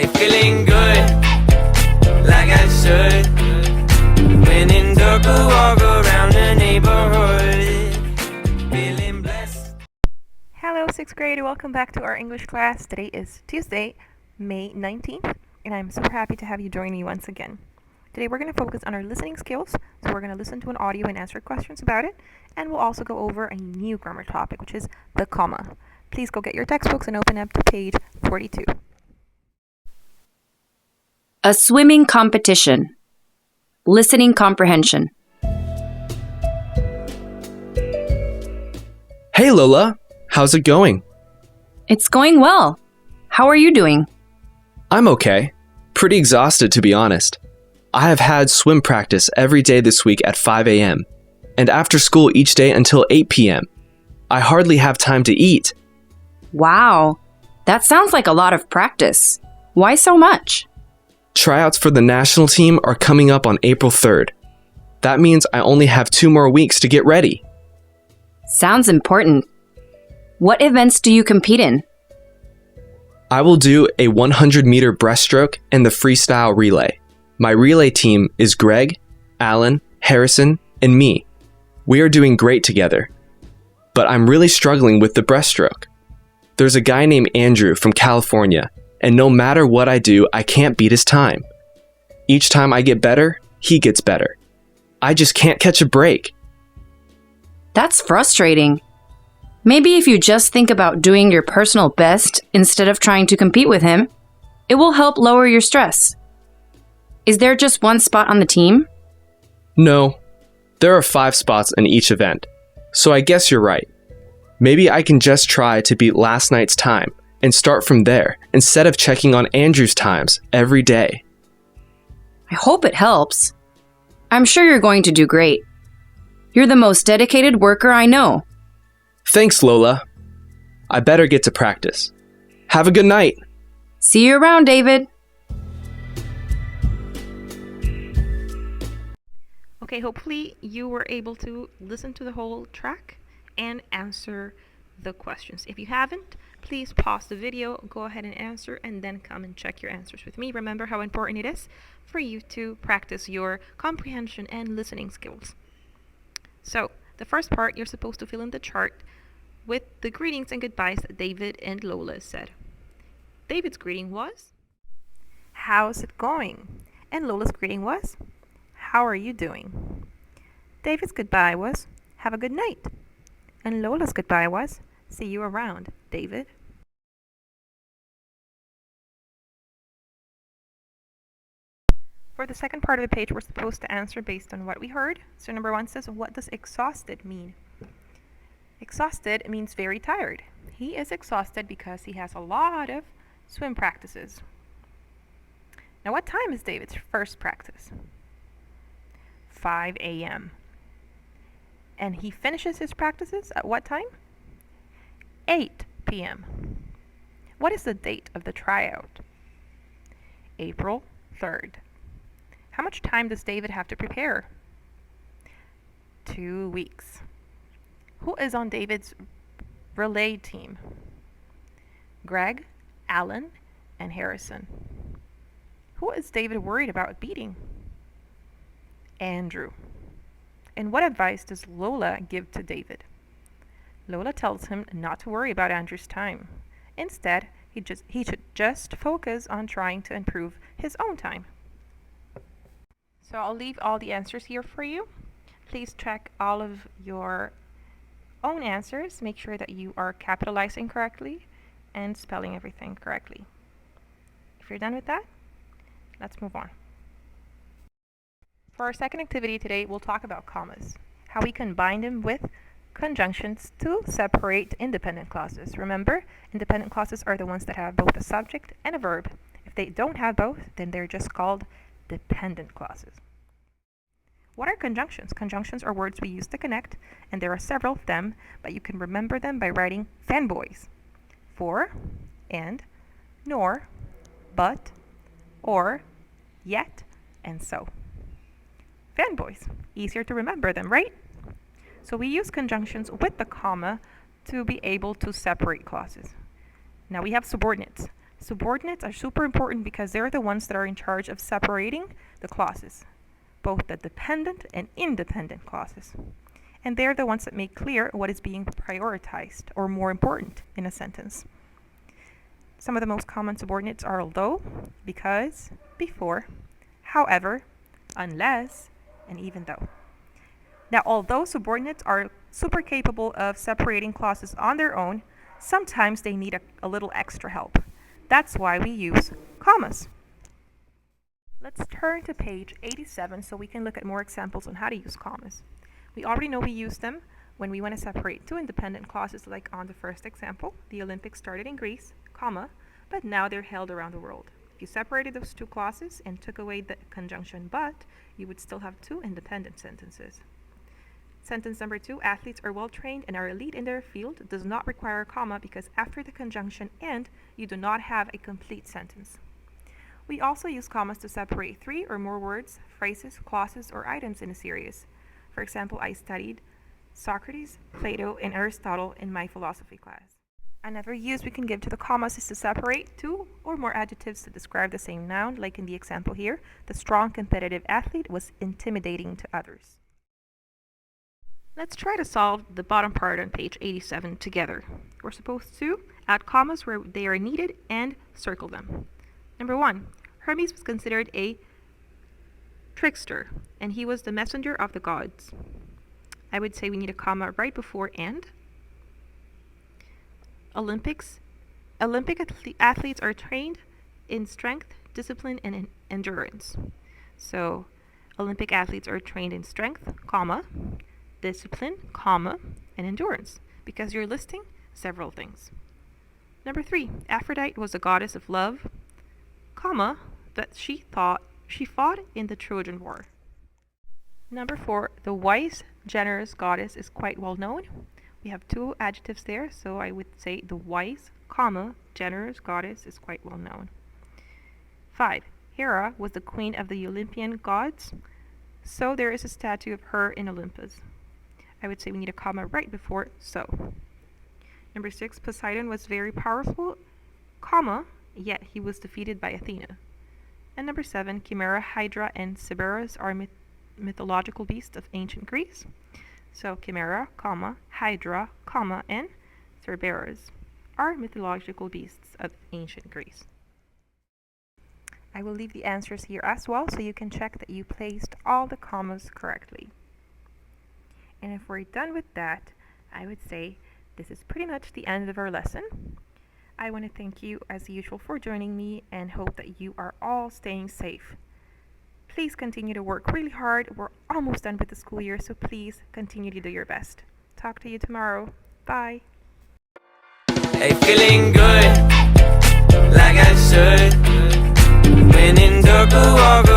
Feeling good, like I should. When in dark, I walk around the neighborhood. Feeling blessed. Hello, 6th grade. Welcome back to our English class. Today is Tuesday, May 19th, and I'm super happy to have you join me once again. Today we're going to focus on our listening skills, so we're going to listen to an audio and answer questions about it, and we'll also go over a new grammar topic, which is the comma. Please go get your textbooks and open up to page 42. A swimming competition. Listening comprehension. Hey Lola, how's it going? It's going well. How are you doing? I'm okay. Pretty exhausted, to be honest. I have had swim practice every day this week at 5 a.m. and after school each day until 8 p.m. I hardly have time to eat. Wow, that sounds like a lot of practice. Why so much? Tryouts for the national team are coming up on April 3rd. That means I only have 2 more weeks to get ready. Sounds important. What events do you compete in? I will do a 100-meter breaststroke and the freestyle relay. My relay team is Greg, Alan, Harrison, and me. We are doing great together. But I'm really struggling with the breaststroke. There's a guy named Andrew from California, and no matter what I do, I can't beat his time. Each time I get better, he gets better. I just can't catch a break. That's frustrating. Maybe if you just think about doing your personal best instead of trying to compete with him, it will help lower your stress. Is there just one spot on the team? No, there are 5 spots in each event, so I guess you're right. Maybe I can just try to beat last night's time and start from there instead of checking on Andrew's times every day. I hope it helps. I'm sure you're going to do great. You're the most dedicated worker I know. Thanks, Lola. I better get to practice. Have a good night. See you around, David. Okay, hopefully you were able to listen to the whole track and answer the questions. If you haven't, please pause the video, go ahead and answer, and then come and check your answers with me. Remember how important it is for you to practice your comprehension and listening skills. So, the first part, you're supposed to fill in the chart with the greetings and goodbyes that David and Lola said. David's greeting was, "How's it going?" And Lola's greeting was, "How are you doing?" David's goodbye was, "Have a good night." And Lola's goodbye was, "See you around, David." For the second part of the page, we're supposed to answer based on what we heard. So number 1 says, what does exhausted mean? Exhausted means very tired. He is exhausted because he has a lot of swim practices. Now, what time is David's first practice? 5 a.m. And he finishes his practices at what time? 8 p.m. What is the date of the tryout? April 3rd. How much time does David have to prepare? 2 weeks. Who is on David's relay team? Greg, Alan, and Harrison. Who is David worried about beating? Andrew. And what advice does Lola give to David? Lola tells him not to worry about Andrew's time. Instead, he should just focus on trying to improve his own time. So I'll leave all the answers here for you. Please check all of your own answers. Make sure that you are capitalizing correctly and spelling everything correctly. If you're done with that, let's move on. For our second activity today, we'll talk about commas, how we combine them with conjunctions to separate independent clauses. Remember, independent clauses are the ones that have both a subject and a verb. If they don't have both, then they're just called dependent clauses. What are conjunctions? Conjunctions are words we use to connect, and there are several of them, but you can remember them by writing fanboys. For, and, nor, but, or, yet, and so. Fanboys. Easier to remember them, right? So we use conjunctions with the comma to be able to separate clauses. Now we have subordinates. Subordinates are super important because they're the ones that are in charge of separating the clauses, both the dependent and independent clauses. And they're the ones that make clear what is being prioritized or more important in a sentence. Some of the most common subordinates are although, because, before, however, unless, and even though. Now, although subordinates are super capable of separating clauses on their own, sometimes they need a little extra help. That's why we use commas. Let's turn to page 87 so we can look at more examples on how to use commas. We already know we use them when we want to separate two independent clauses, like on the first example, the Olympics started in Greece, comma, but now they're held around the world. If you separated those two clauses and took away the conjunction but, you would still have two independent sentences. Sentence number 2, athletes are well trained and are elite in their field, does not require a comma because after the conjunction and, you do not have a complete sentence. We also use commas to separate 3 or more words, phrases, clauses, or items in a series. For example, I studied Socrates, Plato, and Aristotle in my philosophy class. Another use we can give to the commas is to separate 2 or more adjectives to describe the same noun, like in the example here, the strong competitive athlete was intimidating to others. Let's try to solve the bottom part on page 87 together. We're supposed to add commas where they are needed and circle them. Number 1, Hermes was considered a trickster, and he was the messenger of the gods. I would say we need a comma right before and. Olympic athletes are trained in strength, discipline, and in endurance. So, Olympic athletes are trained in strength, comma, discipline, comma, and endurance, because you're listing several things. Number 3, Aphrodite was a goddess of love, comma, that she fought in the Trojan War. Number 4, the wise, generous goddess is quite well known. We have 2 adjectives there, so I would say the wise, comma, generous goddess is quite well known. 5, Hera was the queen of the Olympian gods, so there is a statue of her in Olympus. I would say we need a comma right before so. Number 6, Poseidon was very powerful, comma, yet he was defeated by Athena. And number 7, Chimera, Hydra, and Cerberus are mythological beasts of ancient Greece. So Chimera, comma, Hydra, comma, and Cerberus are mythological beasts of ancient Greece. I will leave the answers here as well so you can check that you placed all the commas correctly. And if we're done with that, I would say this is pretty much the end of our lesson. I want to thank you as usual for joining me and hope that you are all staying safe. Please continue to work really hard. We're almost done with the school year, so please continue to do your best. Talk to you tomorrow. Bye. Hey, feeling good, like I should. When in dark, walk